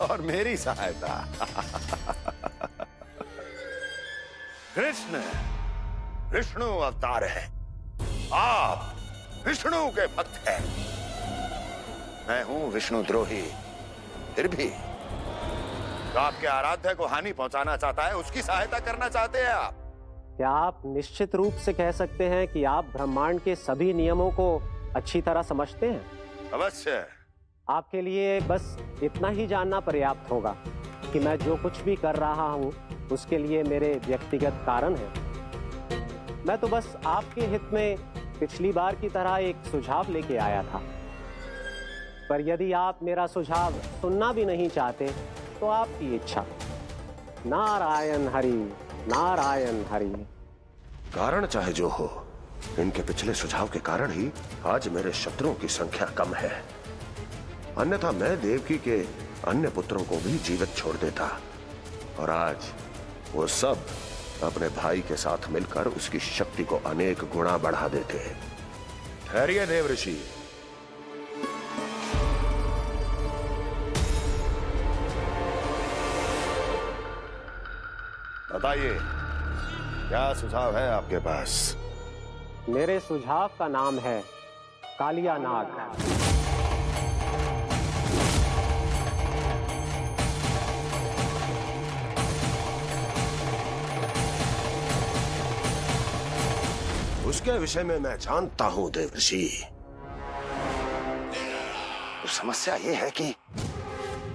और मेरी सहायता। कृष्ण विष्णु अवतार है, आप विष्णु के भक्त हैं। मैं हूं विष्णुद्रोही, फिर भी जो आपके आराध्य को हानि पहुंचाना चाहता है उसकी सहायता करना चाहते हैं आप। क्या आप निश्चित रूप से कह सकते हैं कि आप ब्रह्मांड के सभी नियमों को अच्छी तरह समझते हैं? अवश्य। आपके लिए बस इतना ही जानना पर्याप्त होगा कि मैं जो कुछ भी कर रहा हूं उसके लिए मेरे व्यक्तिगत कारण हैं। मैं तो बस आपके हित में पिछली बार की तरह एक सुझाव लेके आया था, पर यदि आप मेरा सुझाव सुनना भी नहीं चाहते तो आपकी इच्छा। नारायण हरि, नारायण हरि। कारण चाहे जो हो, इनके पिछले सुझाव के कारण ही आज मेरे शत्रुओं की संख्या कम है। अन्यथा मैं देवकी के अन्य पुत्रों को भी जीवित छोड़ देता, और आज वो सब अपने भाई के साथ मिलकर उसकी शक्ति को अनेक गुना बढ़ा देते। ठहरिए देव ऋषि। बताइए, क्या सुझाव है आपके पास? मेरे सुझाव का नाम है कालिया नाग। उसके विषय में मैं जानता हूं देवर्षि। तो समस्या यह है कि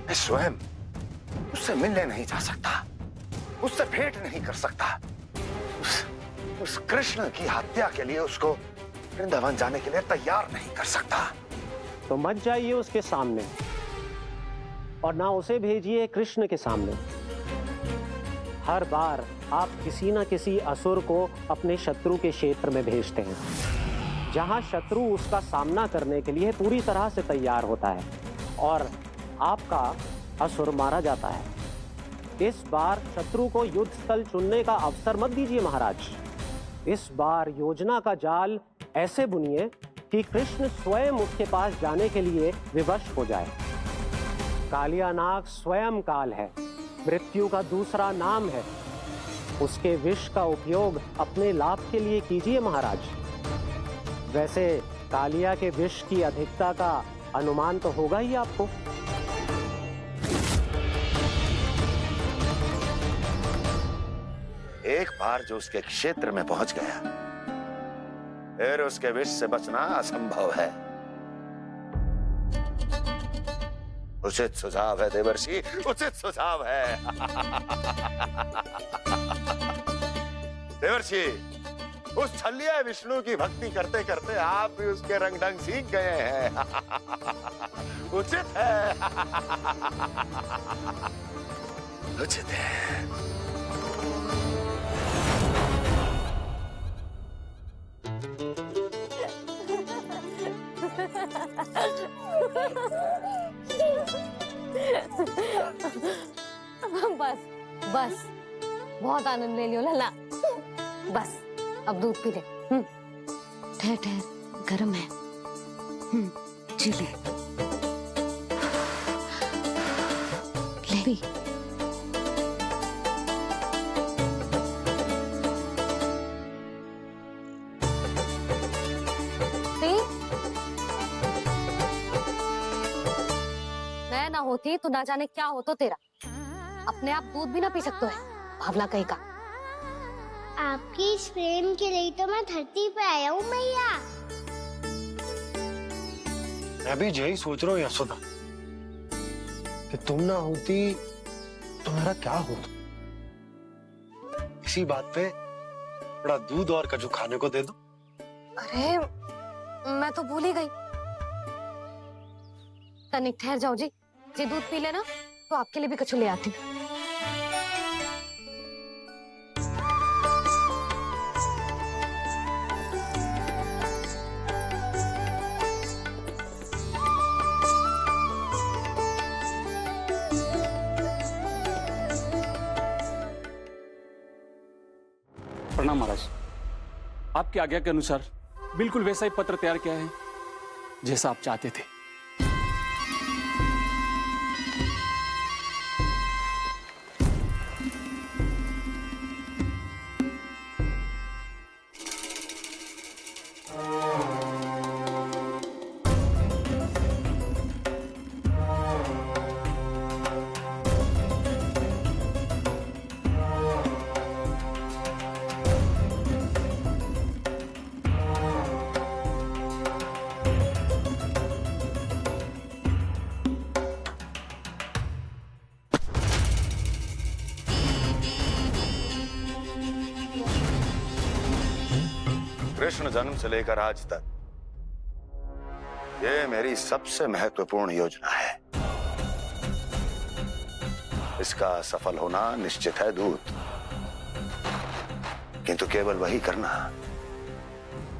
मैं स्वयं उससे मिलने नहीं जा सकता, उससे भेंट नहीं कर सकता। उस कृष्ण की हत्या के लिए उसको वृंदावन जाने के लिए तैयार नहीं कर सकता। तो मत जाइए उसके सामने, और ना उसे भेजिए कृष्ण के सामने। हर बार आप किसी न किसी असुर को अपने शत्रु के क्षेत्र में भेजते हैं, जहां शत्रु उसका सामना करने के लिए पूरी तरह से तैयार होता है और आपका असुर मारा जाता है। इस बार शत्रु को युद्ध स्थल चुनने का अवसर मत दीजिए महाराज। इस बार योजना का जाल ऐसे बुनिए कि कृष्ण स्वयं उसके पास जाने के लिए विवश हो जाए। कालिया नाग स्वयं काल है, मृत्यु का दूसरा नाम है। उसके विष का उपयोग अपने लाभ के लिए कीजिए महाराज। वैसे कालिया के विष की अधिकता का अनुमान तो होगा ही आपको। एक बार जो उसके क्षेत्र में पहुंच गया, फिर उसके विष से बचना असंभव है। उचित सुझाव है देवर्षि, उचित सुझाव है। देवर्षि, उस छलिया विष्णु की भक्ति करते करते आप भी उसके रंग ढंग सीख गए हैं। उचित है। उचित है। बस बस, बहुत आनंद ले लियो लला। बस अब दूध पी ले। ठहर ठहर, गर्म है। जी ले ले भी। मैं ना होती तो ना जाने क्या होता तेरा। अपने आप दूध भी ना पी सकते है, भावला कहीं का। आपकी इस प्रेम के लिए तो मैं धरती पे आया हूँ मैया। मैं भी यही सोच रहा हूँ यशोदा, कि तुम ना होती तो मेरा क्या होता। इसी बात पे थोड़ा दूध और कजू खाने को दे दो। अरे मैं तो भूल ही गई। तनिक ठहर जाओ जी, दूध पी लेना तो आपके लिए भी कछु ले आती। प्रणाम महाराज। आपकी आज्ञा के अनुसार बिल्कुल वैसा ही पत्र तैयार किया है जैसा आप चाहते थे। कृष्ण जन्म से लेकर आज तक ये मेरी सबसे महत्वपूर्ण योजना है। इसका सफल होना निश्चित है दूत, किंतु केवल वही करना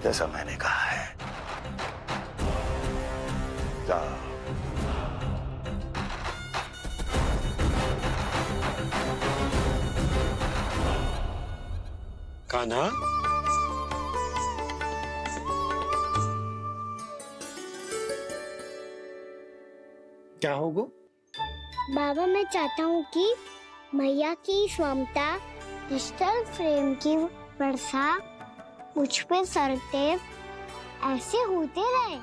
जैसा मैंने कहा है। जाओ। कान्हा, क्या होगा? बाबा, मैं चाहता हूँ कि मैया की स्वमता क्रिस्टल फ्रेम की वर्षा मुझ पे सरते ऐसे होते रहे।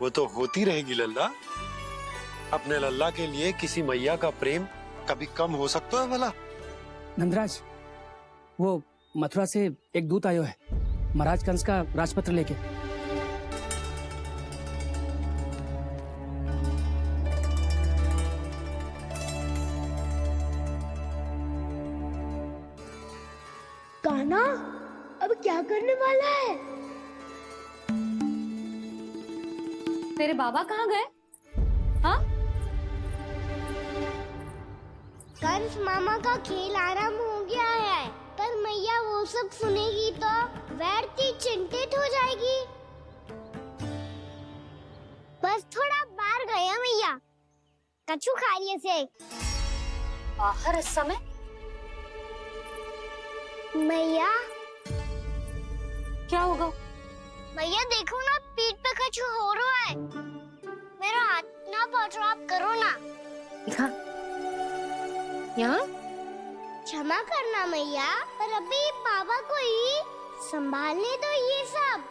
वो तो होती रहेगी लल्ला। अपने लल्ला के लिए किसी मैया का प्रेम कभी कम हो सकता है भला? नंदराज, वो मथुरा से एक दूत आयो है महाराज कंस का राजपत्र लेके। कान्हा, अब क्या करने वाला है? तेरे बाबा कहाँ गए? हाँ? कंस मामा का खेल आरंभ हो गया है, पर मैया वो सब सुनेगी तो व्यर्थ ही चिंतित हो जाएगी। बस थोड़ा बाहर गया मैया, कछु खा लिए से। बाहर इस समय? मैया, क्या होगा? मैया देखो ना, पीठ पे कछु हो रहा है। मेरा हाथ ना पहुंचो, आप करो ना। दिखा यहाँ। क्षमा करना मैया, पर अभी बाबा को ही संभालने दो ये सब।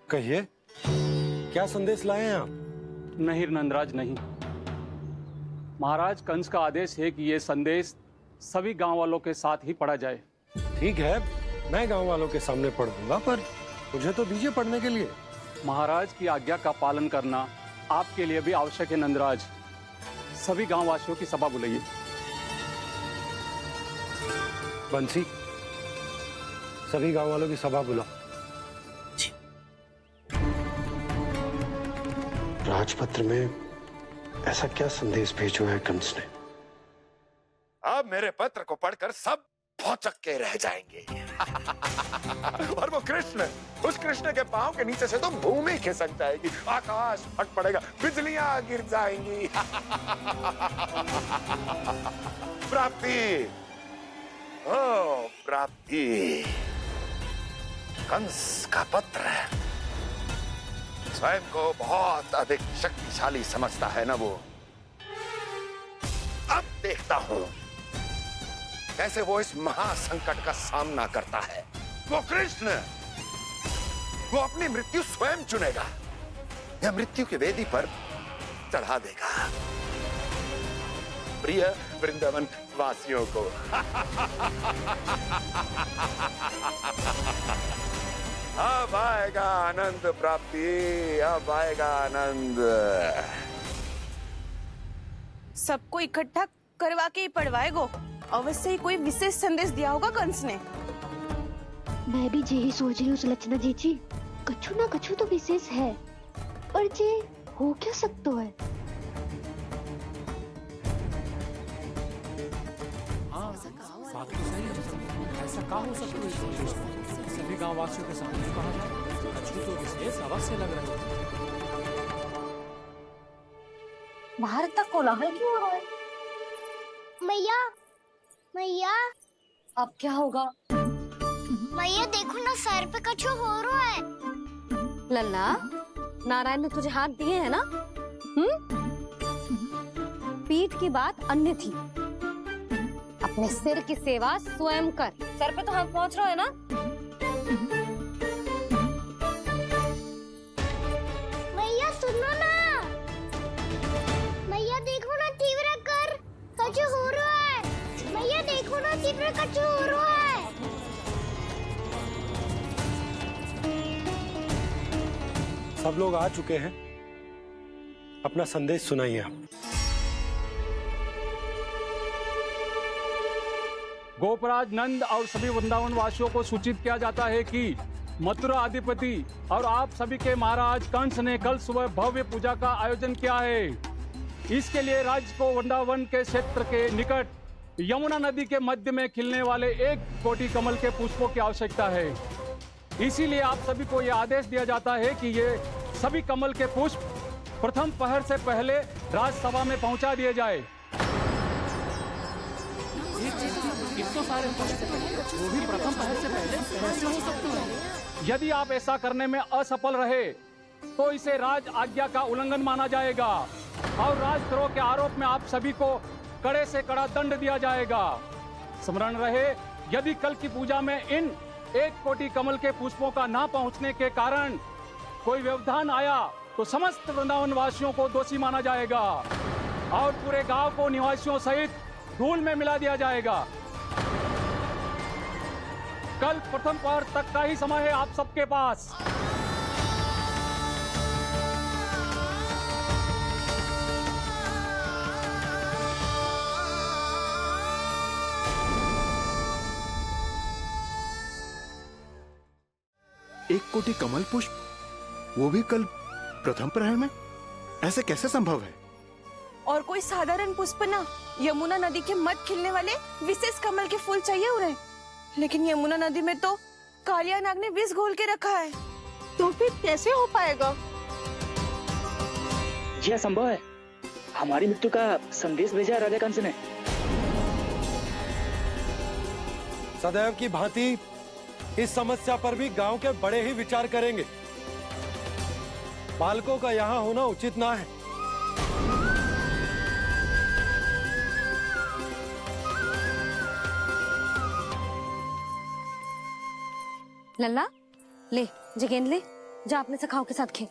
कहिए, क्या संदेश लाए हैं आप? नहीं नंदराज, नहीं। महाराज कंस का आदेश है कि ये संदेश सभी गांव वालों के साथ ही पढ़ा जाए। ठीक है, मैं गांव वालों के सामने पढ़ दूंगा, पर मुझे तो दीजिए पढ़ने के लिए। महाराज की आज्ञा का पालन करना आपके लिए भी आवश्यक है नंदराज। सभी गांव वासियों की सभा बुलाइए। बंसी, सभी गांव वालों की सभा बुलाओ। राजपत्र में ऐसा क्या संदेश भेजो है कंस ने? अब मेरे पत्र को पढ़कर सब भौचक के रह जाएंगे। और वो कृष्ण, उस कृष्ण के पांव के नीचे से तो भूमि खिसक जाएगी, आकाश फट पड़ेगा, बिजलियां गिर जाएंगी। प्राप्ति, ओ प्राप्ति, कंस का पत्र। स्वयं को बहुत अधिक शक्तिशाली समझता है ना वो। अब देखता हूं कैसे वो इस महासंकट का सामना करता है। वो कृष्ण, वो अपनी मृत्यु स्वयं चुनेगा या मृत्यु की वेदी पर चढ़ा देगा प्रिय वृंदावन वासियों को। अब आएगा आनंद प्राप्ति, अब आएगा आनंद। सबको इकट्ठा करवा के ही पढ़वाएगो। अवश्य ही कोई विशेष संदेश दिया होगा कंस ने। मैं भी यही सोच रही हूँ सुलक्षणा जी, कछु ना कछु तो विशेष है, पर जे हो क्या सकता है? ऐसा क्या हो सकता है? सभी गांव वासियों के सामने कहा जाए, कछु तो विशेष अवश्य लग रहा है। बाहर तक कोलाहल क्यों हो रहा है? मैया, मैया, अब क्या होगा? मैया देखो ना, सर पे कछु हो रहा है। लल्ला, नारायण ने तुझे हाथ दिए हैं ना? पीठ की बात अन्य थी। अपने सिर की सेवा स्वयं कर। सर पे तो हाथ पहुंच रहा है ना? मैया सुनो ना, मैया देखो ना, तीव्र कर कछु हो रहा है। मैया देखो ना, तीव्र कछु हो रहा है। सब लोग आ चुके हैं, अपना संदेश सुनाइए आप। गोपराज नंद और सभी वृंदावन वासियों को सूचित किया जाता है कि मथुरा अधिपति और आप सभी के महाराज कंस ने कल सुबह भव्य पूजा का आयोजन किया है। इसके लिए राज्य को वृंदावन के क्षेत्र के निकट यमुना नदी के मध्य में खिलने वाले 1 कोटि कमल के पुष्पों की आवश्यकता है। इसीलिए आप सभी को यह आदेश दिया जाता है कि ये सभी कमल के पुष्प प्रथम पहर से पहले राजसभा में पहुंचा दिए जाए। इतने सारे वो भी प्रथम पहर से पहले कैसे हो सकते हैं? यदि आप ऐसा करने में असफल रहे तो इसे राज आज्ञा का उल्लंघन माना जाएगा और राजद्रोह के आरोप में आप सभी को कड़े से कड़ा दंड दिया जाएगा। स्मरण रहे, यदि कल की पूजा में इन 1 कोटि कमल के पुष्पों का ना पहुंचने के कारण कोई व्यवधान आया तो समस्त वृंदावन वासियों को दोषी माना जाएगा और पूरे गांव को निवासियों सहित धूल में मिला दिया जाएगा। कल प्रथम पहर तक का ही समय है आप सबके पास। एक कोटि कमल पुष्प, वो भी कल प्रथम प्रहर में? ऐसे कैसे संभव है? और कोई साधारण पुष्प ना, यमुना नदी के मध्य खिलने वाले विशेष कमल के फूल चाहिए उन्हें। लेकिन यमुना नदी में तो कालिया नाग ने विष घोल के रखा है, तो फिर कैसे हो पाएगा? यह संभव है। हमारी मृत्यु का संदेश भेजा राजा कंस ने। सदैव की भांति इस समस्या पर भी गांव के बड़े ही विचार करेंगे। बालकों का यहाँ होना उचित ना है। लल्ला, ले जिगेंद ले, जा अपने सखाओं के साथ खेल।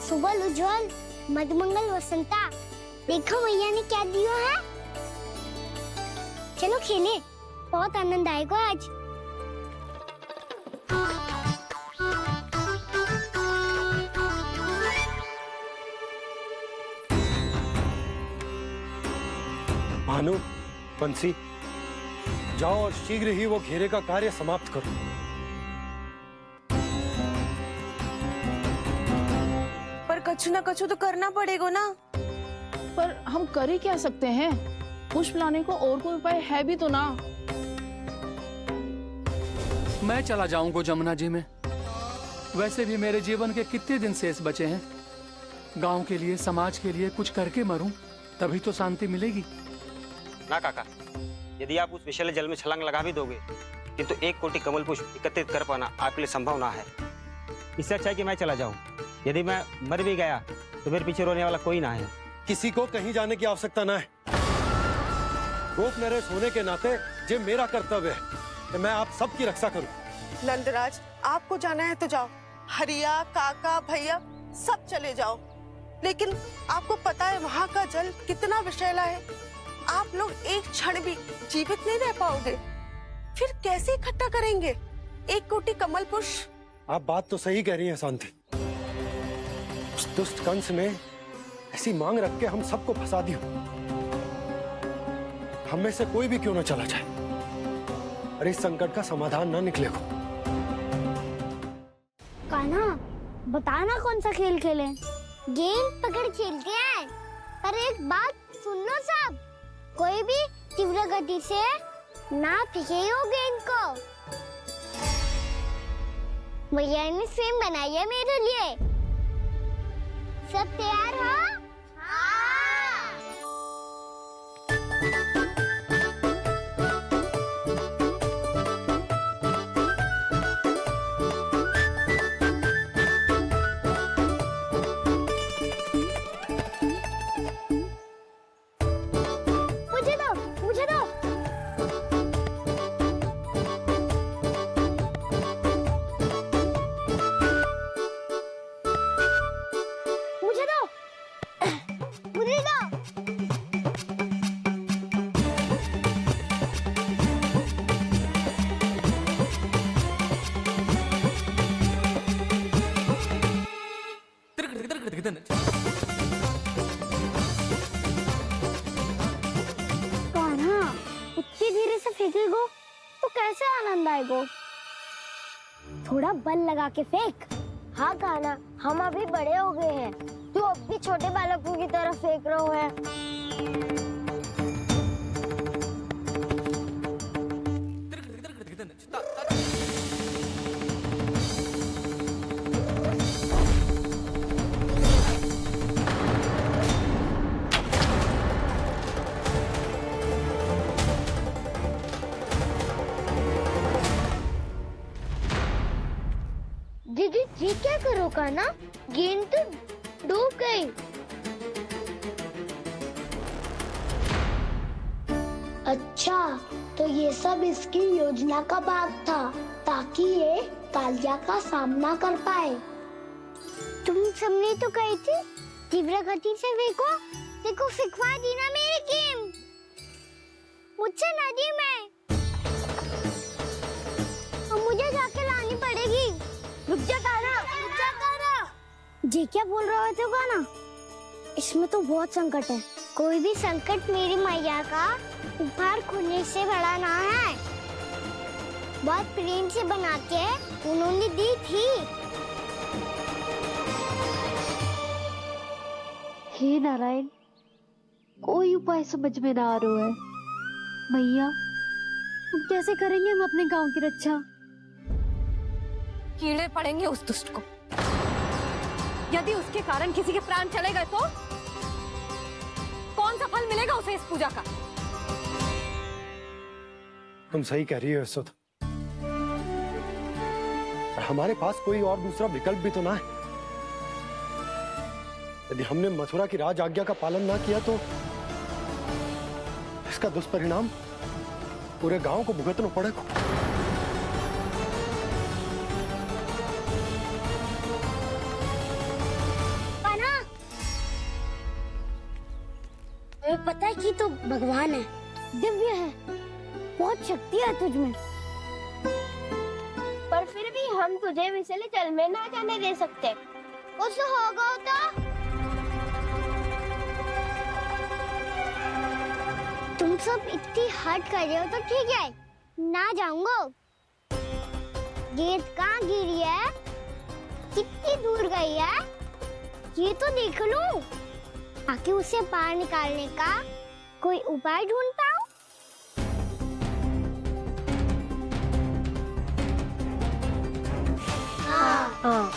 सुबह उज्जवल, मधुमंगल वसंता, देखो भैया ने क्या दिया है। चलो खेले, बहुत आनंद आएगा आज। भानु, बंसी, जाओ और शीघ्र ही वो घेरे का कार्य समाप्त करो। पर कछु ना कछु तो करना पड़ेगा ना। पर हम कर ही क्या सकते हैं? पुष्प लाने को और कोई उपाय है भी तो ना। मैं चला जाऊंगा जमुना जी में। वैसे भी मेरे जीवन के कितने दिन शेष बचे हैं। गांव के लिए, समाज के लिए कुछ करके मरूं, तभी तो शांति मिलेगी। ना काका, यदि आप उस विषैले जल में छलांग लगा भी दोगे, किंतु 1 कोटि कमल पुष्प एकत्रित कर पाना आपके लिए संभव ना है। इससे अच्छा है कि मैं चला जाऊं। यदि मैं मर भी गया तो मेरे पीछे रोने वाला कोई ना है। किसी को कहीं जाने की आवश्यकता ना है। गोप नरेश होने के नाते ये मेरा कर्तव्य है कि मैं आप सबकी रक्षा करूं। नंदराज, आपको जाना है तो जाओ। हरिया, काका, भैया सब चले जाओ। लेकिन आपको पता है वहाँ का जल कितना विषैला है। आप लोग एक क्षण भी जीवित नहीं रह पाओगे। फिर कैसे इकट्ठा करेंगे 1 कोटि कमल पुष्प? आप बात तो सही कह रही हैं शांति। उस दुष्ट कंस ने ऐसी मांग रख के हम सबको फंसा दिया। हम में से कोई भी क्यों न चला जाए और इस संकट का समाधान न निकलेगा। कान्हा, बताना कौन सा खेल खेलें? गेंद पकड़ खेलते हैं। पर एक बात सुन लो सब, कोई भी तीव्र गति से ना फेंकेगा गेंद को। भैया ने फ्रेम बनाई है मेरे लिए। सब तैयार हो? मुझे दो। कान्हा, इतनी धीरे से फेंकेगो तो कैसे आनंद आएगा? थोड़ा बल लगा के फेंक। हाँ कान्हा, हम अभी बड़े हो गए हैं, तू अब भी छोटे बालकों की तरह फेंक रहा है। दीदी जी क्या करो कान्हा? गेंद तो डूब गई। अच्छा, तो ये सब इसकी योजना का भाग था ताकि ये कालिया का सामना कर पाए। तुम सबने तो कही थी तीव्र गति से फेंको, देखो सिखवा दी ना मेरी गेम। मुझसे नदी में और मुझे जाके लानी पड़ेगी। रुक जा कान्हा, रुक जा कान्हा। जी क्या बोल रहे थे कान्हा? इसमें तो बहुत संकट है। कोई भी संकट मेरी मैया का उपहार खोने से बड़ा ना है। बहुत प्रेम से बना के उन्होंने दी थी। हे नारायण, कोई उपाय समझ में ना आ रहा है। मैया, हम कैसे करेंगे हम अपने गांव की रक्षा? कीड़े पड़ेंगे उस दुष्ट को। यदि उसके कारण किसी के प्राण चले गए तो कौन सा फल मिलेगा उसे इस पूजा का? तुम सही कह रही हो सुध। हमारे पास कोई और दूसरा विकल्प भी तो ना है। यदि हमने मथुरा की राज आज्ञा का पालन ना किया तो इसका दुष्परिणाम पूरे गांव को भुगतना पड़ेगा। तुम्हें पता है कि तो भगवान है, दिव्य है, बहुत शक्ति है तुझमें। पर फिर भी हम तुझे विषैले जल में ना जाने दे सकते। कुछ होगा तो तुम सब इतनी हट कर रहे हो तो ठीक है, ना जाऊंगा। गेंद कहाँ गिरी है, कितनी दूर गई है, ये तो देख लूं, ताकि उसे बाहर निकालने का कोई उपाय ढूंढ पाऊं। हाँ।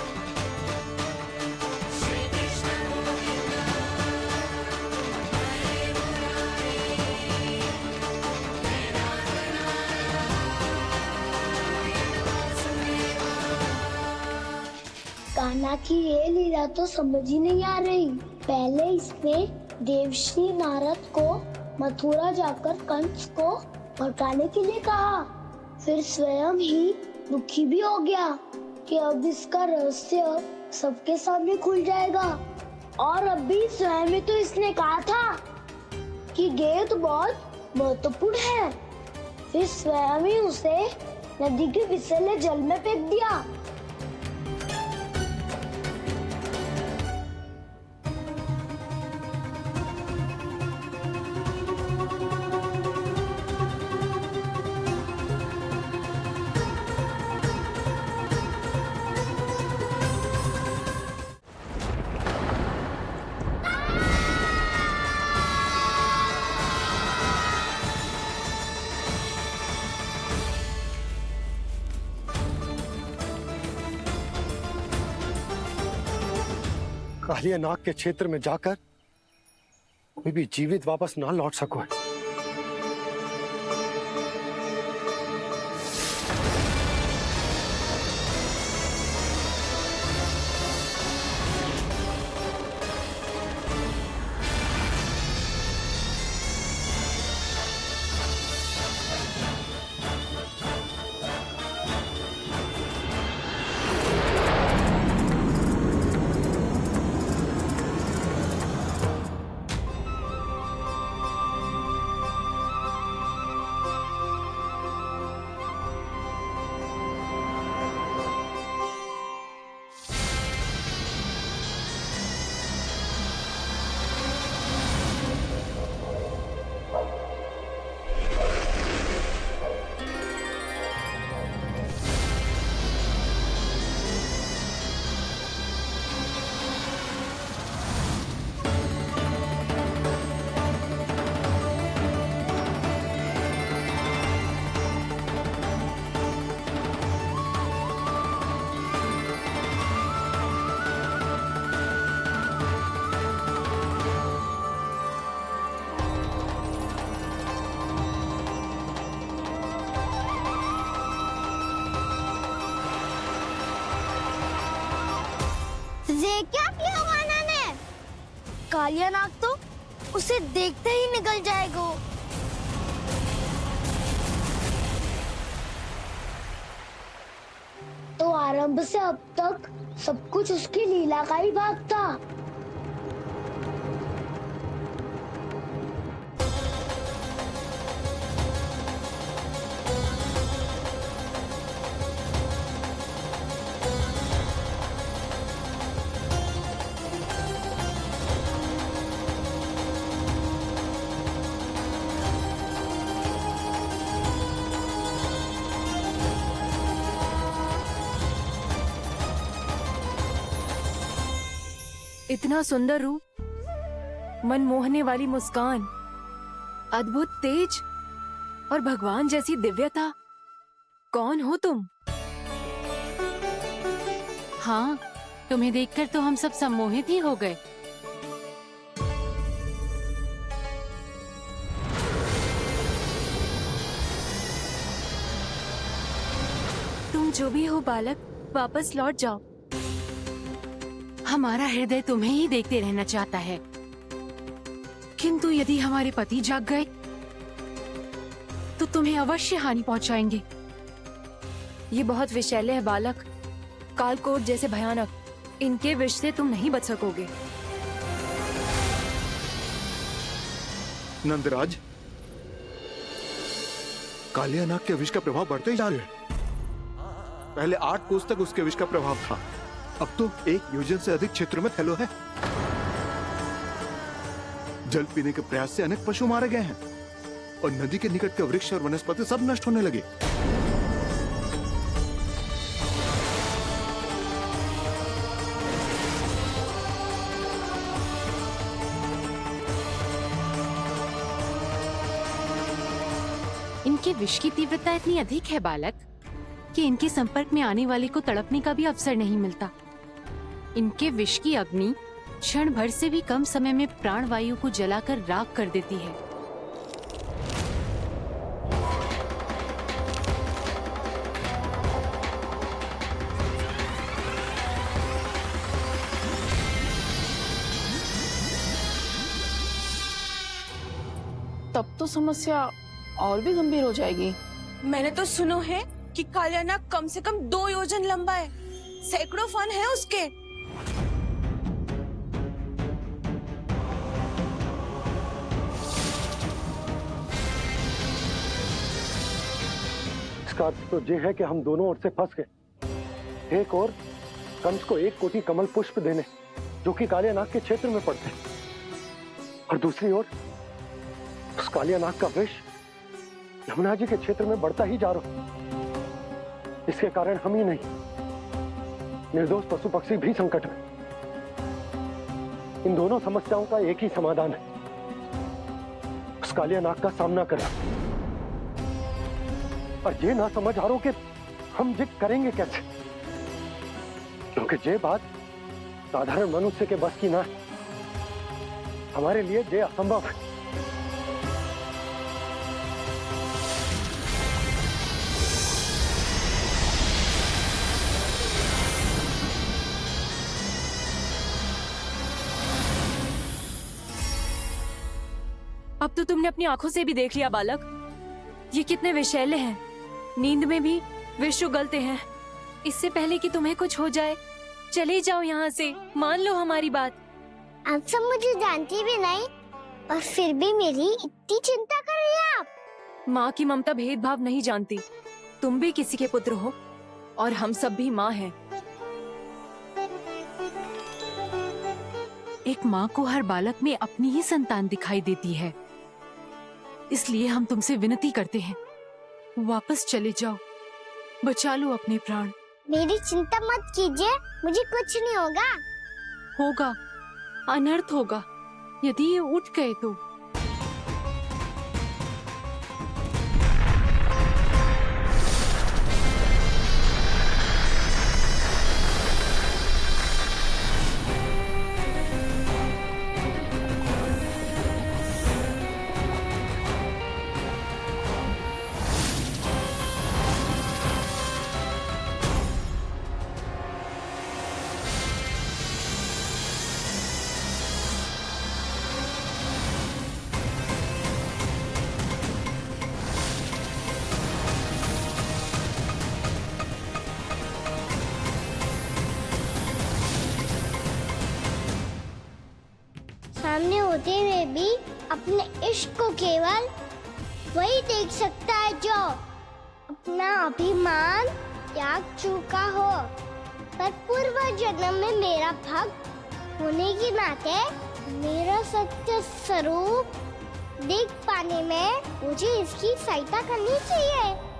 कान्हा की ये लीला तो समझ ही नहीं आ रही। पहले इसने देवश्री नारद को मथुरा जाकर कंस को भड़काने के लिए कहा, फिर स्वयं ही दुखी भी हो गया कि अब इसका रहस्य सबके सामने खुल जाएगा। और अभी स्वयं ही तो इसने कहा था कि गेंद बहुत महत्वपूर्ण है, फिर स्वयं ही उसे नदी के विषैले जल में फेंक दिया। कालिया नाग के क्षेत्र में जाकर कोई भी जीवित वापस ना लौट सको। कालिया नाग तो उसे देखते ही निकल जाएगा। तो आरंभ से अब तक सब कुछ उसकी लीला का ही भाग था। इतना सुंदर रूप, मन मोहने वाली मुस्कान, अद्भुत तेज और भगवान जैसी दिव्यता। कौन हो तुम? हाँ, तुम्हें देखकर तो हम सब सम्मोहित ही हो गए। तुम जो भी हो बालक, वापस लौट जाओ। हमारा हृदय तुम्हें ही देखते रहना चाहता है, किंतु यदि हमारे पति जाग गए तो तुम्हें अवश्य हानि पहुंचाएंगे। ये बहुत विषैले है बालक, कालकोट जैसे भयानक। इनके विष से तुम नहीं बच सकोगे। नंदराज, कालिया नाग के विष का प्रभाव बढ़ते ही जा रहा है। पहले 8 कोस तक उसके विष का प्रभाव था, अब तो 1 योजन से अधिक क्षेत्र में फैलो है। जल पीने के प्रयास से अनेक पशु मारे गए हैं और नदी के निकट के वृक्ष और वनस्पति सब नष्ट होने लगे। इनके विष की तीव्रता इतनी अधिक है बालक कि इनके संपर्क में आने वाले को तड़पने का भी अवसर नहीं मिलता। इनके विष की अग्नि क्षण भर से भी कम समय में प्राण वायु को जलाकर राख कर देती है। तब तो समस्या और भी गंभीर हो जाएगी। मैंने तो सुनो है कि कालिया नाग कम से कम 2 योजन लंबा है, सैकड़ों फन है उसके। इसका अर्थ तो ये है कि हम दोनों ओर से फंस गए। एक और कंस को 1 कोटि कमल पुष्प देने जो कि कालिया नाग के क्षेत्र में पड़ते हैं, और दूसरी ओर उस कालिया नाग का विष यमुना जी के क्षेत्र में बढ़ता ही जा रहा। इसके कारण हम ही नहीं, निर्दोष पशु पक्षी भी संकट में। इन दोनों समस्याओं का एक ही समाधान है, उस कालिया नाग का सामना करना। और ये ना समझ आ रहा कि हम ये करेंगे कैसे, क्योंकि ये बात साधारण मनुष्य के बस की ना है। हमारे लिए ये असंभव है। अब तो तुमने अपनी आंखों से भी देख लिया बालक, ये कितने विषैले हैं। नींद में भी विष उगलते हैं। इससे पहले कि तुम्हें कुछ हो जाए, चले जाओ यहाँ से, मान लो हमारी बात। आप सब मुझे जानती भी नहीं और फिर भी मेरी इतनी चिंता कर रही हैं आप। माँ की ममता भेदभाव नहीं जानती। तुम भी किसी के पुत्र हो और हम सब भी माँ हैं। एक माँ को हर बालक में अपनी ही संतान दिखाई देती है, इसलिए हम तुमसे विनती करते हैं, वापस चले जाओ, बचा लो अपने प्राण। मेरी चिंता मत कीजिए, मुझे कुछ नहीं होगा। होगा, अनर्थ होगा यदि ये उठ गए तो। सामने होते हुए भी अपने इश्क को केवल वही देख सकता है जो अपना अभिमान त्याग चुका हो। पर पूर्व जन्म में मेरा भक्त होने के नाते मेरा सत्य स्वरूप देख पाने में मुझे इसकी सहायता करनी चाहिए।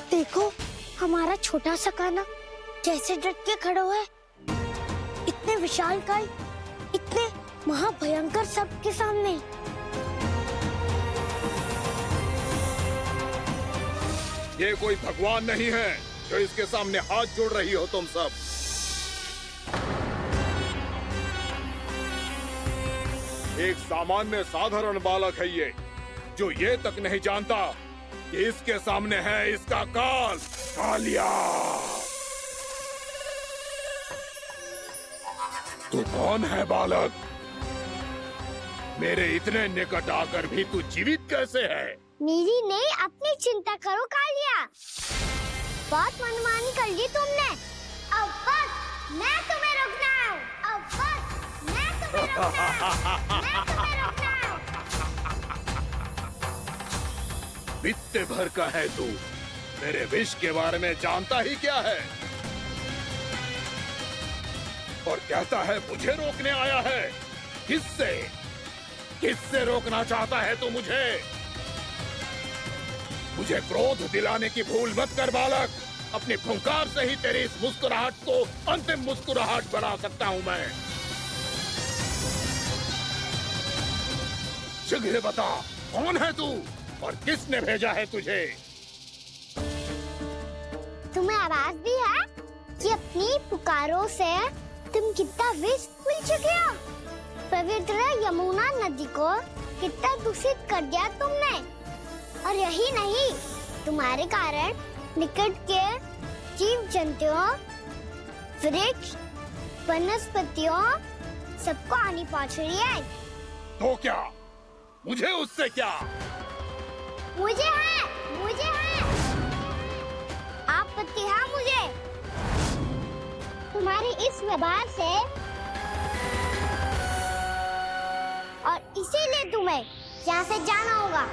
देखो हमारा छोटा सा कान्हा कैसे डट के खड़ा हुआ है, इतने विशालकाय, इतने महाभयंकर सबके सामने। ये कोई भगवान नहीं है जो इसके सामने हाथ जोड़ रही हो तुम सब। एक सामान्य साधारण बालक है ये, जो ये तक नहीं जानता कि इसके सामने है इसका काल, कालिया। तू कौन है बालक? मेरे इतने निकट आकर भी तू जीवित कैसे है? मेरी नहीं, अपनी चिंता करो कालिया। बहुत मनमानी कर ली तुमने। अब बस मैं तुम्हें रोकना हूँ। अब बस मैं तुम्हें रोकना हूँ। मैं तुम्हें रोकना हूँ। बित्ते भर का है तू, मेरे विष के बारे में जानता ही क्या है? और कहता है मुझे रोकने आया है। किससे? किससे रोकना चाहता है तू मुझे? मुझे क्रोध दिलाने की भूल मत कर बालक। अपनी फुंकार से ही तेरी इस मुस्कुराहट को अंतिम मुस्कुराहट बना सकता हूँ मैं। शीघ्र बता, कौन है तू और किसने भेजा है तुझे? तुम्हें आवाज भी है कि अपनी पुकारों से तुम कितना विष भूल चुके हो। पवित्र यमुना नदी को कितना दूषित कर दिया तुमने। और यही नहीं, तुम्हारे कारण निकट के जीव जंतुओं, वृक्ष, वनस्पतियों सबको हानि पहुंच रही है। तो क्या? मुझे उससे क्या? मुझे है आपत्ति है मुझे तुम्हारे इस व्यवहार से, और इसीलिए तुम्हें यहाँ से जाना होगा,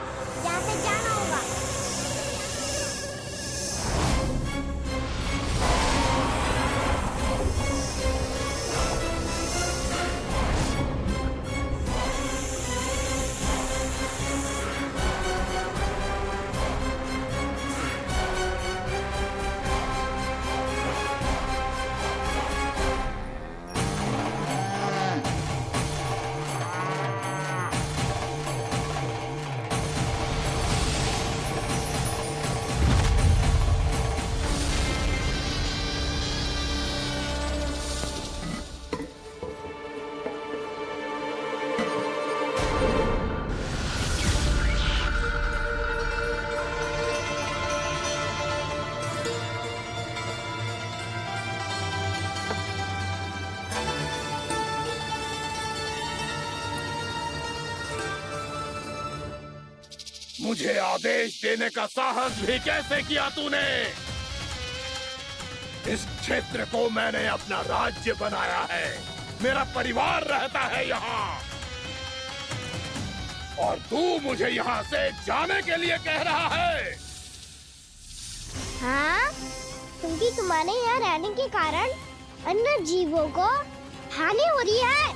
यहाँ से जाना होगा। मुझे आदेश देने का साहस भी कैसे किया तूने? इस क्षेत्र को मैंने अपना राज्य बनाया है, मेरा परिवार रहता है यहाँ, और तू मुझे यहाँ से जाने के लिए कह रहा है? हाँ, क्योंकि तुम्हारे यहाँ रहने के कारण अन्य जीवों को हानि हो रही है,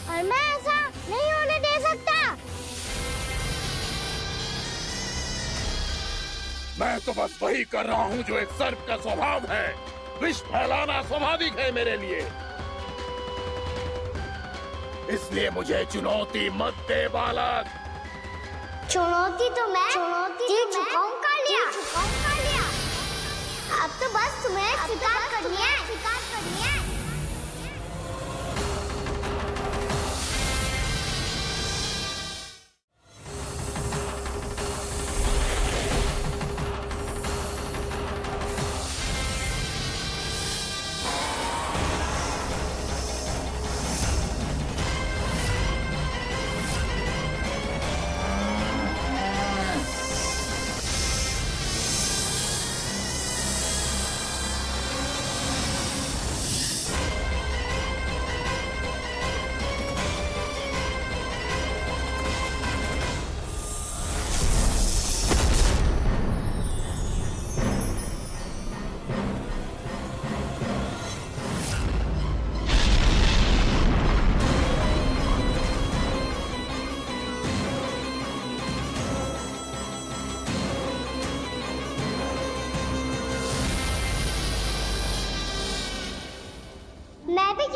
और मैं ऐसा नहीं होने दे सकता। मैं तो बस वही कर रहा हूँ जो एक सर्प का स्वभाव है। विष फैलाना स्वाभाविक है मेरे लिए, इसलिए मुझे चुनौती मत दे बालक। चुनौती तो मैं दे चुका हूँ कालिया। अब तो बस तुम्हें स्वीकार करनी है।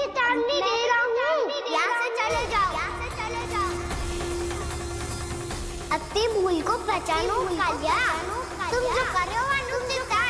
चेतावनी दे रहा हूँ, यहाँ से चले जाओ। अपनी भूल को पहचानो कालिया, तुम जो कर रहे हो अनुचित है।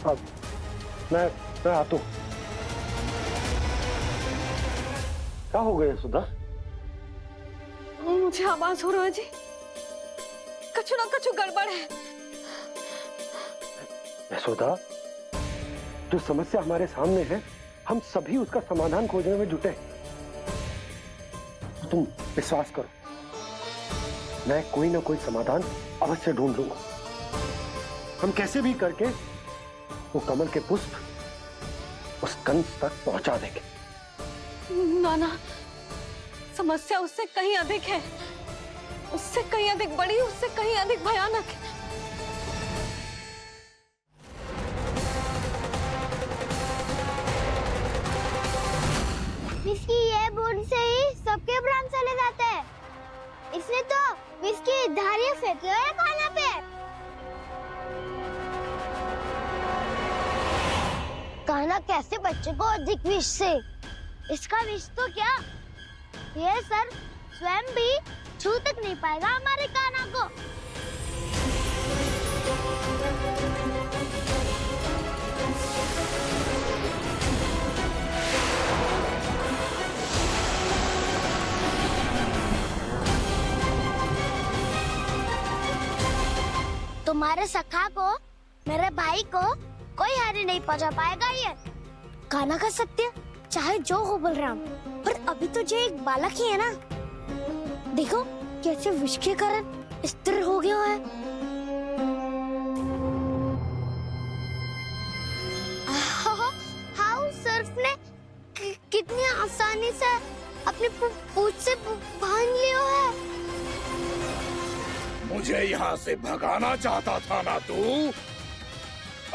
अब मैं आता हूँ। क्या हो गया सुधा? मुझे आवाज हो रहा है जी, कछु ना कछु गड़बड़ है। यशोदा, जो समस्या हमारे सामने है, हम सभी उसका समाधान खोजने में जुटे। तुम विश्वास करो, मैं कोई ना कोई समाधान अवश्य ढूंढ लूंगा। हम कैसे भी करके वो कमल के पुष्प उस कंस तक पहुंचा देंगे। नाना, समस्या उससे कहीं अधिक है, उससे कहीं अधिक बड़ी, उससे कहीं अधिक भयानक है। विस्की ये बूंद से ही सबके प्राण चले जाते हैं। इसने तो विस्की धारियां फेंके हुए हैं खाना पे। कान्हा कैसे बच्चे को अधिक विष से? इसका विष तो क्या, ये सर स्वयं भी छू तक नहीं पाएगा हमारे कान्हा को। तुम्हारे सखा को, मेरे भाई को कोई हानि नहीं पहुंचा पाएगा। ये कान्हा का सत्य चाहे जो हो बलराम, पर अभी तो जो एक बालक ही है ना। देखो कैसे विष के कारण स्थिर हो गया है। हाउ सर्फ ने कितनी आसानी से अपनी पूंछ से बांध लिया है। मुझे यहाँ से भगाना चाहता था ना तू?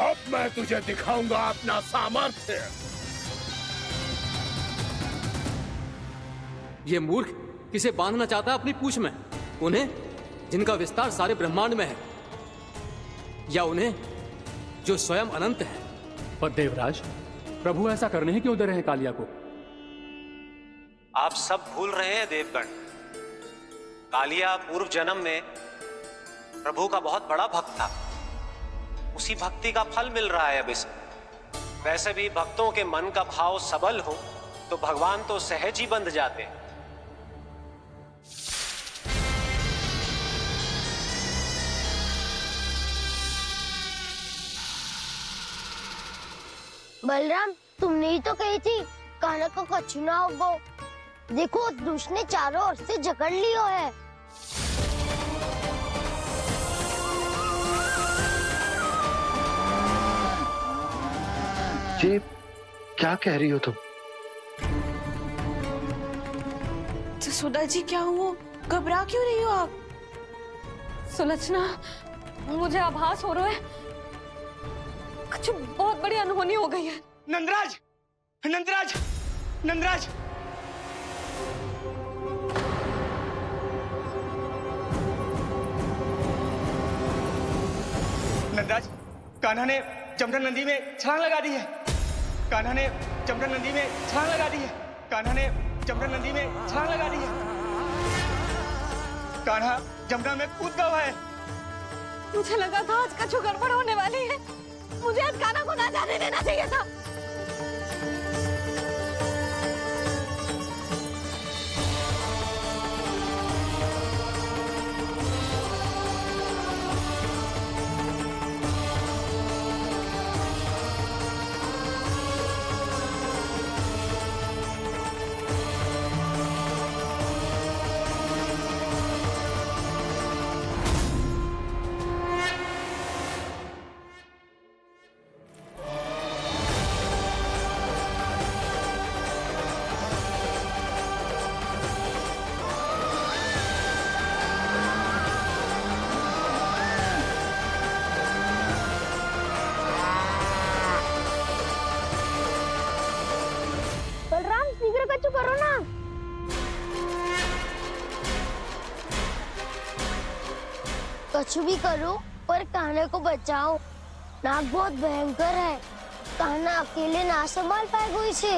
अब मैं तुझे दिखाऊंगा अपना सामर्थ्य। ये मूर्ख किसे बांधना चाहता है अपनी पूंछ में? उन्हें जिनका विस्तार सारे ब्रह्मांड में है, या उन्हें जो स्वयं अनंत है? पर देवराज, प्रभु ऐसा करने ही क्यों दे रहे हैं कालिया को? आप सब भूल रहे हैं देवगण, कालिया पूर्व जन्म में प्रभु का बहुत बड़ा भक्त था। उसी भक्ति का फल मिल रहा है अब इसे। वैसे भी भक्तों के मन का भाव सबल हो तो भगवान तो सहज ही बंध जाते हैं। बलराम, तुमने ही तो कही थी कान्हा को कछु ना होगा। देखो उस दुष्ट ने चारों ओर से जकड़ लियो है। ये क्या कह रही हो तुम? सुधा जी, क्या हुआ? घबरा क्यों रही हो आप? सुलक्षणा, मुझे आभास हो रहा है कुछ बहुत बड़ी अनहोनी हो गई है। नंदराज, नंदराज, नंदराज! नंदराज, कान्हा ने जमदग्नि नदी में छलांग लगा दी है। कान्हा ने जमदग्नि नदी में छलांग लगा दी है। कान्हा ने जमदग्नि नदी में छलांग लगा दी है। कान्हा जमुना में कूद गया है। मुझे लगा था आज कछु गड़बड़ होने वाली है। मुझे आज कान्हा को ना जाने देना चाहिए था। कुछ भी करो पर कान्हा को बचाओ। नाग बहुत भयंकर है, कान्हा अकेले ना संभाल पाएगा इसे।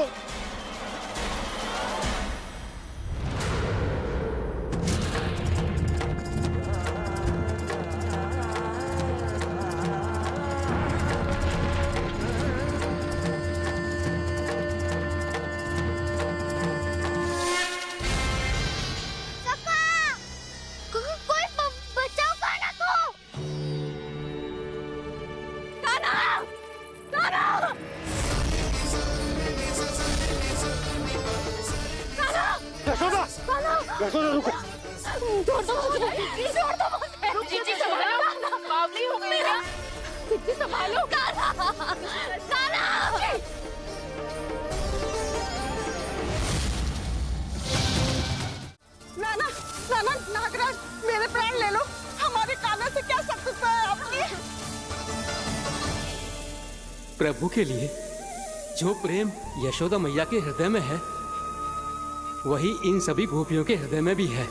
यशोदा रुको। छोड़ दो मुझे, छोड़ दो मुझे। जीजी संभालो, बावली हो गई है। जीजी संभालो। नाना, नाना, नागराज, मेरे प्राण ले लो। हमारे कान्हा से क्या शत्रुता है आपकी? प्रभु के लिए जो प्रेम यशोदा मैया के हृदय में है, वही इन सभी गोपियों के हृदय में भी है।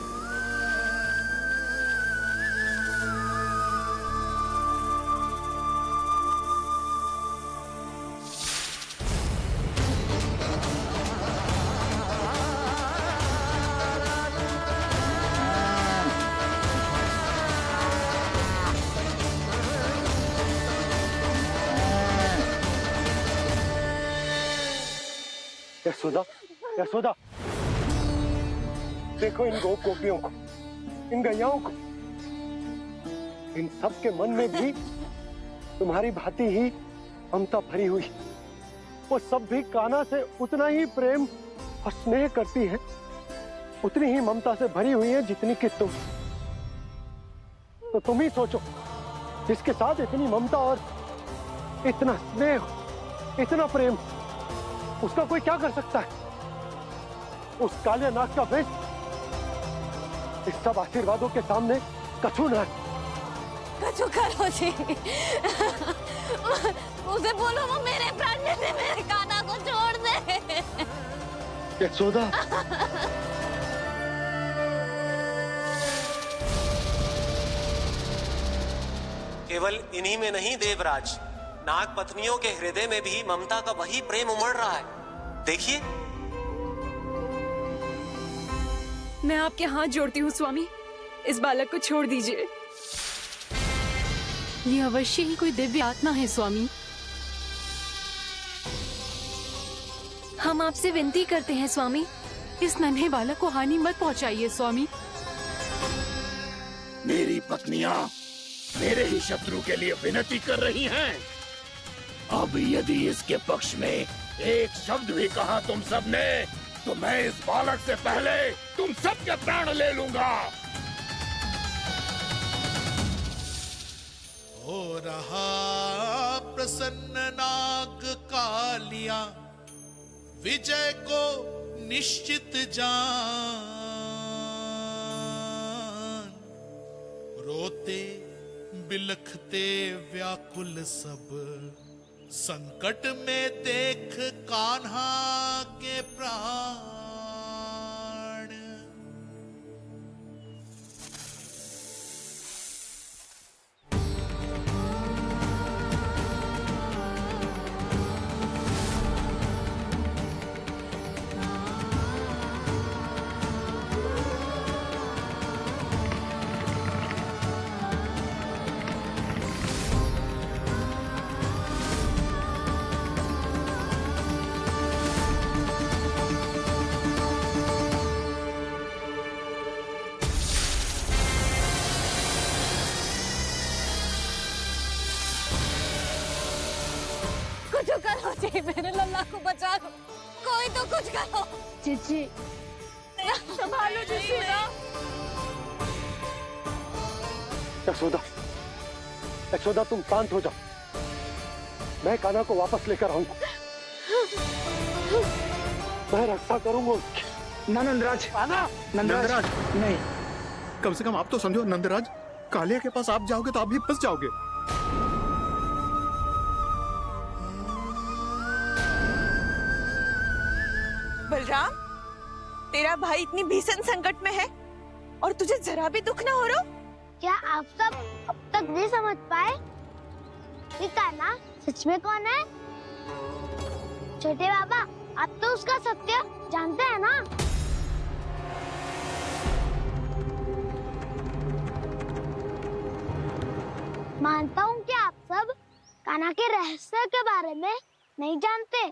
यशोदा, यशोदा, देखो इन गोपियों को, इन गैयाओं को। इन सब के मन में भी तुम्हारी भांति ही ममता भरी हुई। वो सब भी कान्हा से उतना ही प्रेम और स्नेह करती है, उतनी ही ममता से भरी हुई है जितनी कि तुम। तो तुम ही सोचो, जिसके साथ इतनी ममता और इतना स्नेह, इतना प्रेम, उसका कोई क्या कर सकता है? उस काले नाग का वेश इस सब आशीर्वादों के सामने कछु न है। कछु करो जी। उसे बोलो वो मेरे प्राण ले दे, मेरे कान्हा को छोड़ दे। यशोदा, केवल इन्हीं में नहीं देवराज, नाग पत्नियों के हृदय में भी ममता का वही प्रेम उमड़ रहा है। देखिए। मैं आपके हाथ जोड़ती हूँ स्वामी, इस बालक को छोड़ दीजिए। ये अवश्य ही कोई दिव्य आत्मा है स्वामी। हम आपसे विनती करते हैं स्वामी, इस नन्हे बालक को हानि मत पहुंचाइए स्वामी। मेरी पत्नियां मेरे ही शत्रु के लिए विनती कर रही हैं। अब यदि इसके पक्ष में एक शब्द भी कहा तुम सबने, तो मैं इस बालक से पहले तुम सबके प्राण ले लूंगा। हो रहा प्रसन्न नाग कालिया, विजय को निश्चित जान। रोते बिलखते व्याकुल सब, संकट में देख कान्हा के प्राण। कुछ करो जी, मेरे लल्ला को बचा लो, कोई तो कुछ करो। जीजी, संभालो यशोदा। यशोदा, यशोदा तुम शांत हो जाओ, मैं कान्हा को वापस लेकर आऊंगा। मैं रक्षा करूंगा उसकी। ना नंदराज, नंदराज नहीं। कम से कम आप तो समझो नंदराज, कालिया के पास आप जाओगे तो आप भी फंस जाओगे। बलराम, तेरा भाई इतनी भीषण संकट में है और तुझे जरा भी दुख ना हो रहा? क्या आप सब अब तक नहीं समझ पाए कि कान्हा सच में कौन है? छोटे बाबा, आप तो उसका सत्य जानते हैं ना? मानता हूँ कि आप सब कान्हा के रहस्य के बारे में नहीं जानते,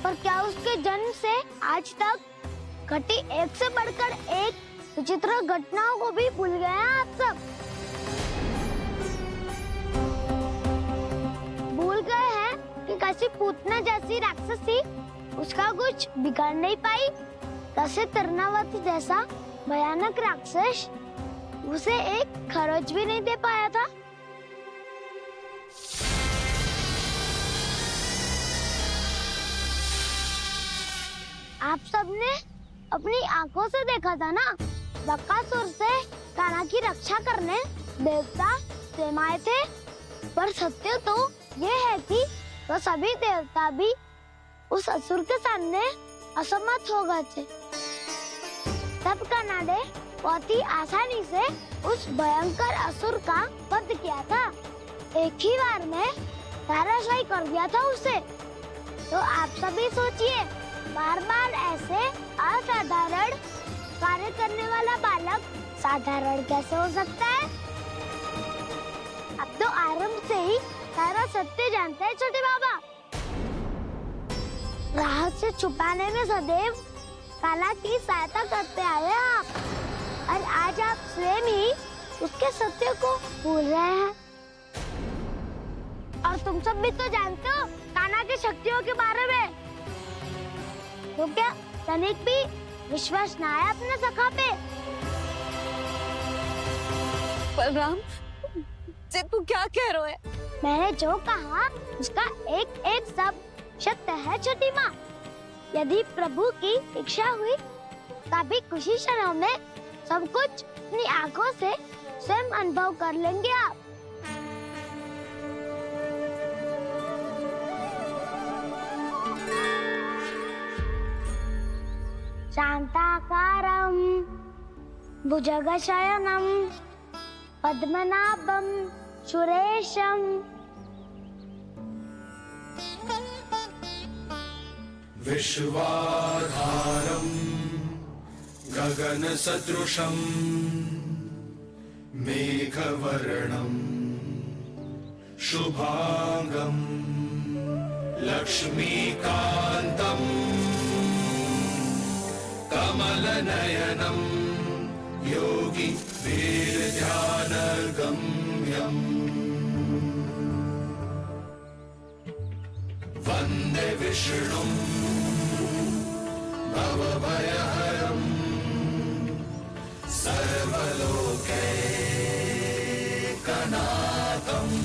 पर क्या उसके जन्म से आज तक घटी एक से बढ़कर एक विचित्र घटनाओं को भी भूल गए हैं आप सब? भूल गए हैं कि कैसी पूतना जैसी राक्षसी उसका कुछ बिगाड़ नहीं पाई, कैसे तरनावती जैसा भयानक राक्षस उसे एक खरोच भी नहीं दे पाया था। आप सबने अपनी आंखों से देखा था ना, बकासुर से कान्हा की रक्षा करने देवता स्वयं आए थे, पर सत्य तो ये है कि वो सभी देवता भी उस असुर के सामने असमर्थ हो गए थे। तब कान्हा ने बहुत ही आसानी से उस भयंकर असुर का वध किया था, एक ही बार में धराशायी कर दिया था उसे। तो आप सभी सोचिए, बार बार ऐसे असाधारण कार्य करने वाला बालक साधारण कैसे हो सकता है? अब तो आरंभ से ही सारा सत्य जानते हैं छोटे बाबा। रहस्य छुपाने में सदैव कान्हा की सहायता करते आए हैं आप, और आज आप स्वयं ही उसके सत्य को भूल रहे हैं। और तुम सब भी तो जानते हो कान्हा की शक्तियों के बारे में, तो क्या तनिक भी विश्वास न आया अपने सखा पे? बलराम, तू क्या कह रहे हो? मैंने जो कहा उसका एक एक सत्य है छोटी माँ। यदि प्रभु की इच्छा हुई तभी कुछ ही क्षणों में सब कुछ अपनी आंखों से स्वयं अनुभव कर लेंगे आप। शांताकारं भुजगशयनं पद्मनाभं सुरेशं विश्वाधारं गगनसदृशं मेघवर्णं शुभांगं लक्ष्मीकान्तं कमलनयनं योगी वीरध्यानगम्यम् वन्दे विष्णुं भवभयहरं सर्वलोकैकनाथम्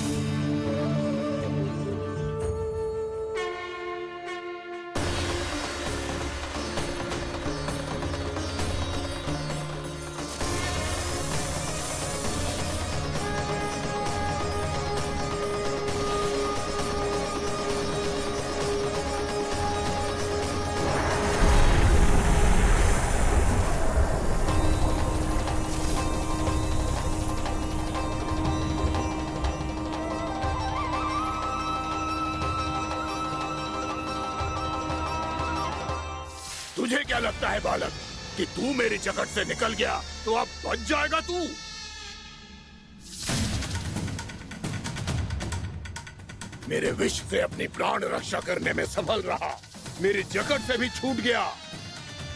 तुझे क्या लगता है बालक कि तू मेरी जगत से निकल गया तो अब बच जाएगा तू? मेरे विष से अपनी प्राण रक्षा करने में सफल रहा, मेरी जगत से भी छूट गया,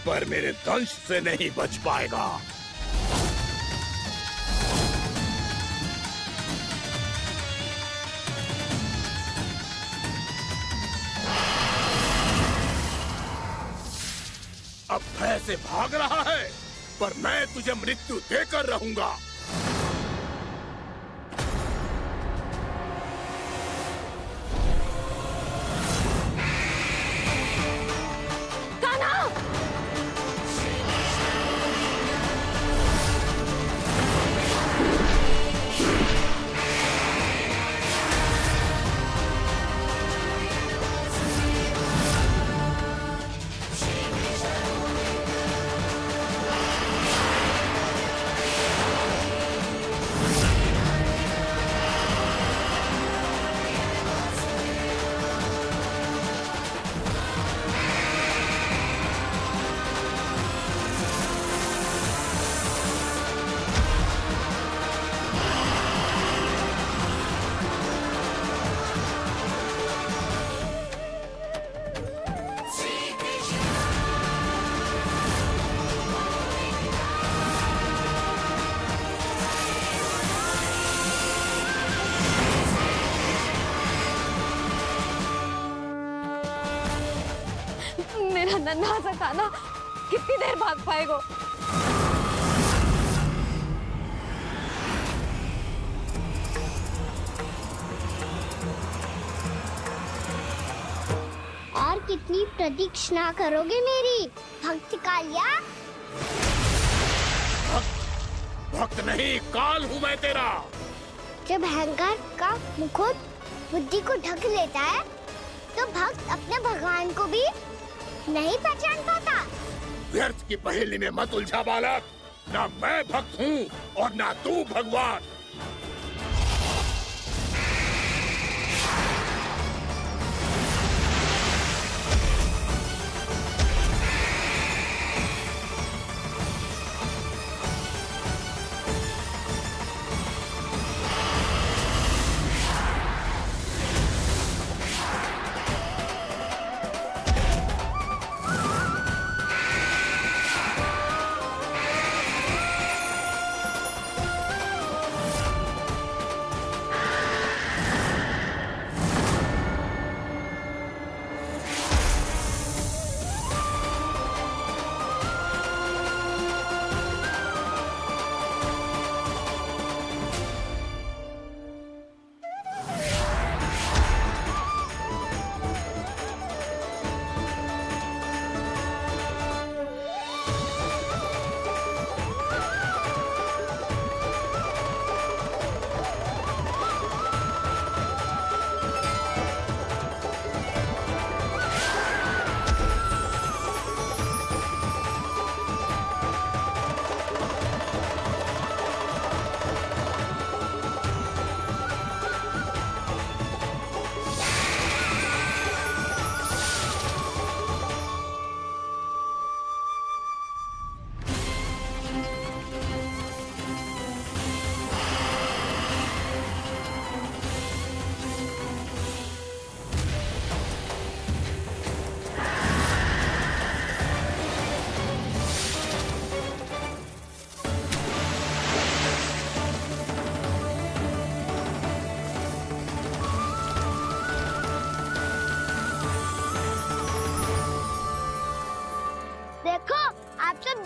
पर मेरे दंश से नहीं बच पाएगा। अब भय से भाग रहा है, पर मैं तुझे मृत्यु देकर रहूंगा। नन्हा सा कान्हा कितनी देर भाग पाएगा? और कितनी प्रतीक्षा करोगे मेरी भक्त कालिया? भक्त नहीं, काल हूँ मैं तेरा। जब अहंकार का मुकुट बुद्धि को ढक लेता है तो भक्त अपने भगवान को भी नहीं पहचान पाता। व्यर्थ की पहेली में मत उलझा बालक। ना मैं भक्त हूँ और ना तू भगवान।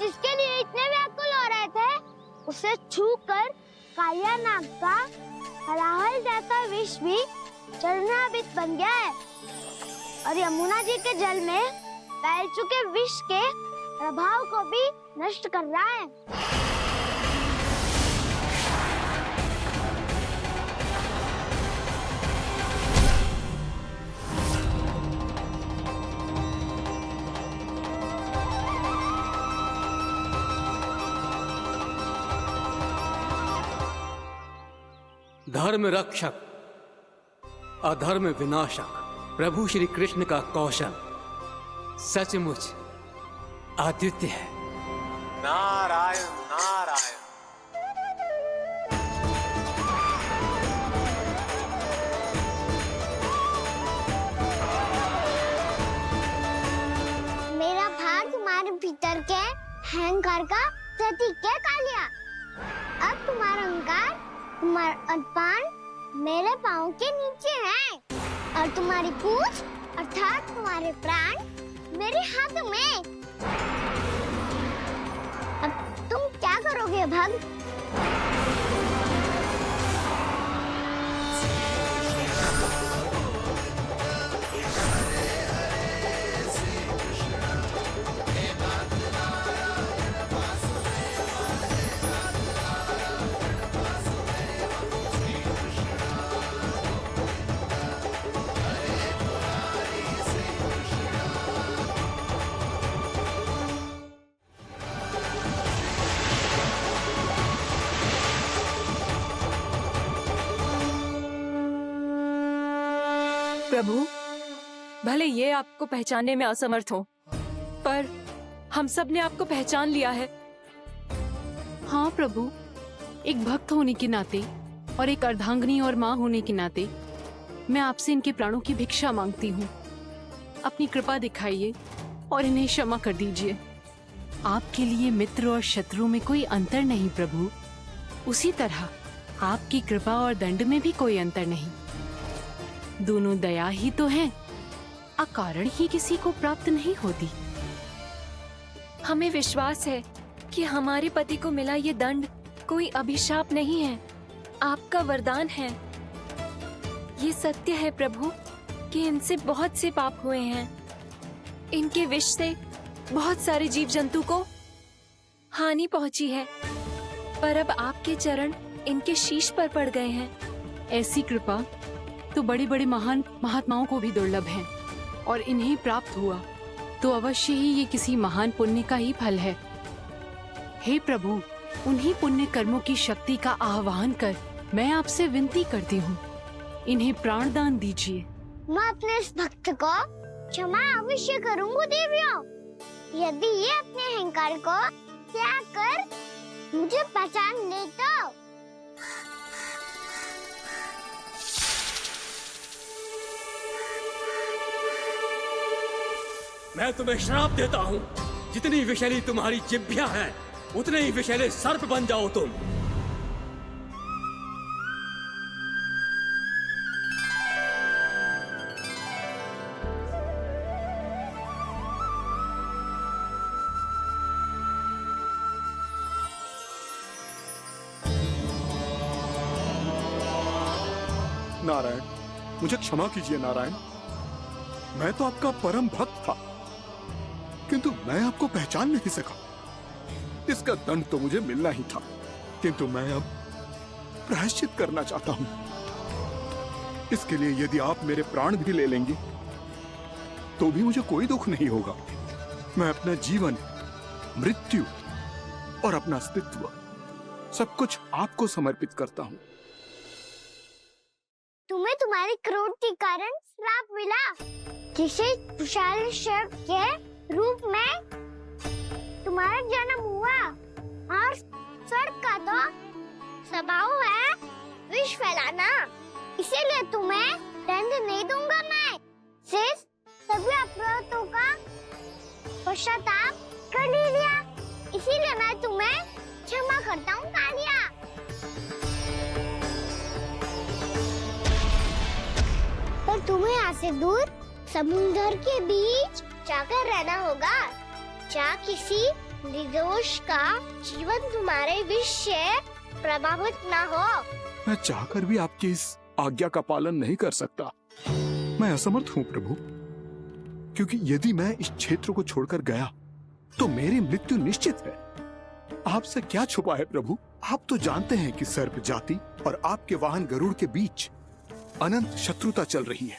जिसके लिए इतने व्याकुल हो रहे थे, उसे छूकर कालिया नाग का हलाहल जैसा विष भी चरणामृत बन गया है और यमुना जी के जल में फैल चुके विष के प्रभाव को भी नष्ट कर रहा है। धर्म रक्षक अधर्म विनाशक प्रभु श्री कृष्ण का कौशल सचमुच अद्वितीय है। नारायण नारायण। मेरा भार तुम्हारे भीतर के अहंकार का प्रतीक है कालिया। अब तुम्हारा अहंकार, तुम्हारा अदपान मेरे पाँव के नीचे है और तुम्हारी पूंछ अर्थात तुम्हारे प्राण मेरे हाथ में। अब तुम क्या करोगे भक्त? प्रभु, भले ये आपको पहचानने में असमर्थ हो, पर हम सब ने आपको पहचान लिया है। हाँ प्रभु, एक भक्त होने के नाते और एक अर्धांगिनी और माँ होने के नाते मैं आपसे इनके प्राणों की भिक्षा मांगती हूँ। अपनी कृपा दिखाइए और इन्हें क्षमा कर दीजिए। आपके लिए मित्र और शत्रु में कोई अंतर नहीं प्रभु। उसी तरह आपकी कृपा और दंड में भी कोई अंतर नहीं। दोनों दया ही तो है, अकारण ही किसी को प्राप्त नहीं होती। हमें विश्वास है कि हमारे पति को मिला ये दंड कोई अभिशाप नहीं है, आपका वरदान है। ये सत्य है प्रभु कि इनसे बहुत से पाप हुए हैं। इनके विष से बहुत सारे जीव जंतु को हानि पहुंची है, पर अब आपके चरण इनके शीश पर पड़ गए हैं। ऐसी कृपा तो बड़े बड़े महान महात्माओं को भी दुर्लभ है, और इन्हें प्राप्त हुआ तो अवश्य ही ये किसी महान पुण्य का ही फल है। हे प्रभु, उन्हीं पुण्य कर्मों की शक्ति का आह्वान कर मैं आपसे विनती करती हूँ, इन्हें प्राण दान दीजिए। मैं अपने इस भक्त को क्षमा अवश्य करूंगा देवियों, यदि ये अपने अहंकार को त्याग कर मुझे पहचान ले तो। मैं तुम्हें श्राप देता हूँ, जितनी विषैली तुम्हारी जिह्वा है उतने ही विषैले सर्प बन जाओ तुम। नारायण, मुझे क्षमा कीजिए नारायण। मैं तो आपका परम भक्त था, किंतु मैं आपको पहचान नहीं सका। इसका दंड तो मुझे मिलना ही था, किंतु मैं अब प्रायश्चित करना चाहता हूं। इसके लिए यदि आप मेरे प्राण भी ले लेंगे तो भी मुझे कोई दुख नहीं होगा। मैं अपना जीवन, मृत्यु और अपना अस्तित्व सब कुछ आपको समर्पित करता हूं। तुम्हें तुम्हारे क्रोध के कारण श्राप मिला, जिसे विशाल सर्प के रूप में तुम्हारा जन्म हुआ, और सर्प का तो स्वभाव है विष फैलाना। इसीलिए तुम्हें दंड नहीं दूंगा मैं, सिर्फ सभी अपराधों का पश्चाताप कर लिया। इसीलिए मैं तुम्हें क्षमा करता हूँ कालिया। पर तुम्हें यहाँ से दूर समुद्र के बीच जाकर रहना होगा, जहाँ किसी निर्दोष का जीवन तुम्हारे विष से प्रभावित ना हो। मैं चाहकर भी आपकी इस आज्ञा का पालन नहीं कर सकता। मैं असमर्थ हूँ प्रभु, क्योंकि यदि मैं इस क्षेत्र को छोड़कर गया तो मेरी मृत्यु निश्चित है। आपसे क्या छुपा है प्रभु? आप तो जानते हैं कि सर्प जाति और आपके वाहन गरुड़ के बीच अनंत शत्रुता चल रही है,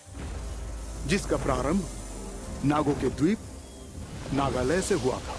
जिसका प्रारंभ नागों के द्वीप नागालय से हुआ था।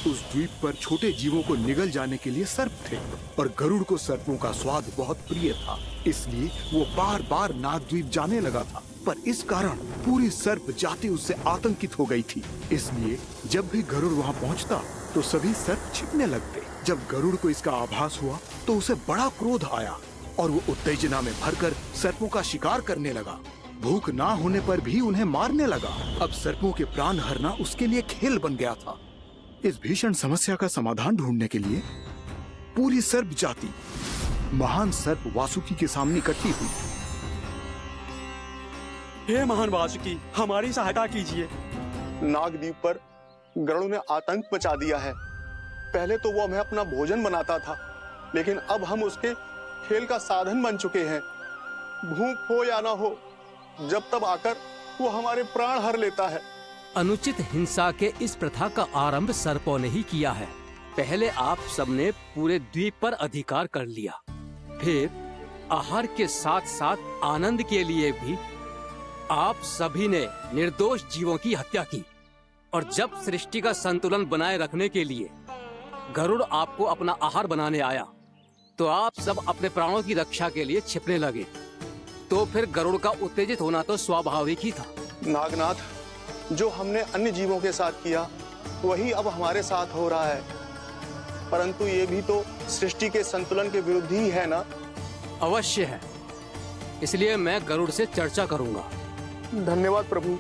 उस द्वीप पर छोटे जीवों को निगल जाने के लिए सर्प थे, और गरुड़ को सर्पों का स्वाद बहुत प्रिय था, इसलिए वो बार बार नागद्वीप जाने लगा था। पर इस कारण पूरी सर्प जाति उससे आतंकित हो गई थी। इसलिए जब भी गरुड़ वहाँ पहुँचता तो सभी सर्प छिपने लगते। जब गरुड़ को इसका आभास हुआ तो उसे बड़ा क्रोध आया, और वो उत्तेजना में भरकर सर्पों का शिकार करने लगा। भूख ना होने पर भी उन्हें मारने लगा। अब सर्पों के प्राण हरना उसके लिए खेल बन गया था। इस भीषण समस्या का समाधान ढूंढने के लिए पूरी सर्प जाति महान सर्प वासुकी के सामने इकट्ठी हुई। हे महान वासुकी, हमारी सहायता कीजिए। नागद्वीप पर गरुड़ ने आतंक मचा दिया है। पहले तो वो हमें अपना भोजन बनाता था, लेकिन अब हम उसके खेल का साधन बन चुके हैं। भूख हो या ना हो, जब तब आकर वो हमारे प्राण हर लेता है। अनुचित हिंसा के इस प्रथा का आरंभ सर्पों ने ही किया है। पहले आप सबने पूरे द्वीप पर अधिकार कर लिया, फिर आहार के साथ साथ आनंद के लिए भी आप सभी ने निर्दोष जीवों की हत्या की। और जब सृष्टि का संतुलन बनाए रखने के लिए गरुड़ आपको अपना आहार बनाने आया, तो आप सब अपने प्राणों की रक्षा के लिए छिपने लगे। तो फिर गरुड़ का उत्तेजित होना तो स्वाभाविक ही था। नागनाथ, जो हमने अन्य जीवों के साथ किया वही अब हमारे साथ हो रहा है, परंतु ये भी तो सृष्टि के संतुलन के विरुद्ध ही है ना? अवश्य है, इसलिए मैं गरुड़ से चर्चा करूंगा। धन्यवाद प्रभु।